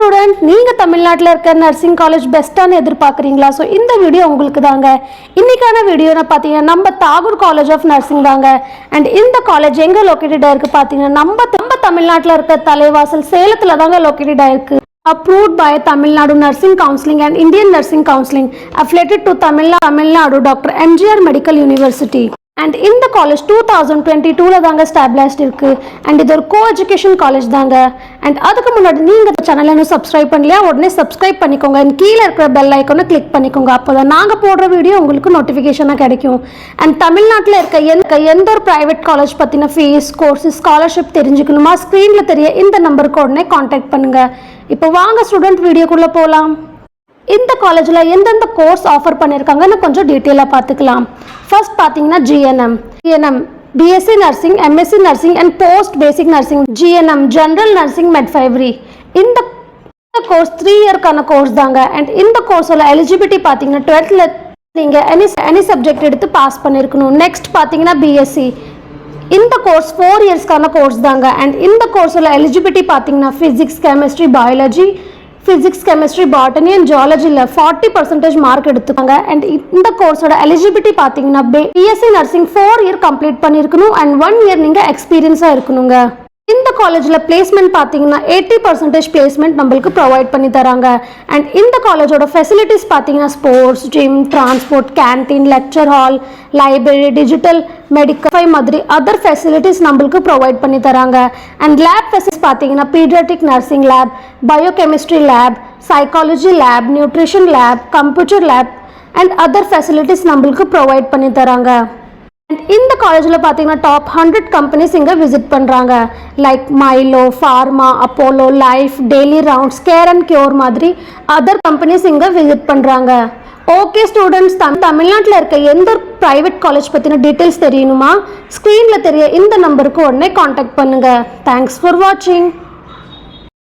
Student, நீங்கள் தமிழ்நாட்டில் இருக்க நர்சிங் காலேஜ் பெஸ்ட்டானு எதிர்பார்க்குறீங்களா? ஸோ இந்த வீடியோ உங்களுக்கு தாங்க. இன்றைக்கான வீடியோவில் பார்த்தீங்கன்னா நம்ம தாகூர் காலேஜ் ஆஃப் நர்சிங் தாங்க. அண்ட் இந்த காலேஜ் எங்கே லொக்கேட்டட் ஆயிருக்கு பார்த்தீங்கன்னா நம்ம தமிழ்நாட்டில் இருக்க தலைவாசல் சேலத்தில் தாங்க லொக்கேட்டட் ஆயிருக்கு. Approved by Tamil Nadu Nursing Counseling and Indian Nursing Counseling, affiliated to Tamil Nadu Dr. MGR Medical University. And in the college 2022 தாங்க established இருக்கு. and இது ஒரு co-education college தாங்க. and அதுக்கு முன்னாடி நீங்க இந்த சேனலை இன்னும் சப்ஸ்கிரைப் பண்ணலையா, உடனே சப்ஸ்கிரைப் பண்ணிக்கோங்க. and கீழே இருக்கிற பெல் ஐக்கானை கிளிக் பண்ணிக்கோங்க. அப்போதான் நாங்கள் போடுற வீடியோ உங்களுக்கு நோட்டிஃபிகேஷனாக கிடைக்கும். அண்ட் தமிழ்நாட்டில் இருக்க எந்த ஒரு ப்ரைவேட் காலேஜ் பற்றின ஃபீஸ், கோர்ஸஸ், ஸ்காலர்ஷிப் தெரிஞ்சுக்கணுமா, ஸ்க்ரீனில் தெரிய இந்த நம்பருக்கு உடனே காண்டாக்ட் பண்ணுங்கள். இப்போ வாங்க ஸ்டூடெண்ட் வீடியோக்குள்ளே போகலாம். இந்த காலேஜில் எந்தெந்த கோர்ஸ் ஆஃபர் பண்ணியிருக்காங்கன்னு கொஞ்சம் டீட்டெயிலாக பார்த்துக்கலாம். ஃபர்ஸ்ட் பார்த்தீங்கன்னா GNM BSc nursing, MSc nursing and post basic nursing. GNM general nursing midwifery. இந்த கோர்ஸ் 3 இயர்க்கான கோர்ஸ் தாங்க. அண்ட் இந்த கோர்ஸோட எலிஜிபிலிட்டி பார்த்தீங்கன்னா 12th நீங்கள் எனி சப்ஜெக்ட் எடுத்து பாஸ் பண்ணியிருக்கணும். நெக்ஸ்ட் பார்த்தீங்கன்னா பிஎஸ்சி. இந்த கோர்ஸ் 4 இயர்ஸ்க்கான கோர்ஸ் தாங்க. அண்ட் இந்த கோர்ஸோட எலிஜிபிலிட்டி பார்த்தீங்கன்னா physics, chemistry, biology, physics, chemistry, botany and ஜியாலஜியில் 40% மார்க் எடுத்துக்காங்க. அண்ட் இந்த கோர்ஸோட எலிஜிபிலிட்டி பார்த்தீங்கன்னா பிஎஸ்சி நர்சிங் 4 இயர் கம்ப்ளீட் பண்ணியிருக்கணும். அண்ட் 1 இயர் நீங்கள் எக்ஸ்பீரியன்ஸாக இருக்கணுங்க. இந்த காலேஜில் பிளேஸ்மெண்ட் பார்த்தீங்கன்னா 80% பிளேஸ்மெண்ட் நம்மளுக்கு ப்ரொவைட் பண்ணி தராங்க. அண்ட் இந்த காலேஜோட ஃபெசிலிட்டிஸ் பார்த்தீங்கன்னா sports, gym, transport, canteen, lecture hall, library, digital, medical மாதிரி அதர் ஃபெசிலிட்டிஸ் நம்மளுக்கு ப்ரொவைட் பண்ணி தராங்க. அண்ட் லேப் ஃபெசிலிட்டிஸ் பார்த்தீங்கன்னா paediatric nursing lab, biochemistry lab, psychology lab, nutrition lab, computer lab and other facilities நம்மளுக்கு provide பண்ணி தராங்க. And இந்த காலேஜில் பார்த்தீங்கன்னா டாப் 100 கம்பெனிஸ் இங்கே விசிட் பண்ணுறாங்க. Like Mylo, pharma, Apollo, life, daily rounds, care and cure மாதிரி அதர் கம்பெனிஸ் இங்கே விசிட் பண்ணுறாங்க. ஓகே ஸ்டூடெண்ட்ஸ், தமிழ்நாட்டில் இருக்க எந்த ப்ரைவேட் காலேஜ் பற்றின டீட்டெயில்ஸ் தெரியணுமா, ஸ்க்ரீனில் தெரிய இந்த நம்பருக்கு உடனே காண்டாக்ட் பண்ணுங்கள். தேங்க்ஸ் ஃபார் வாட்சிங்.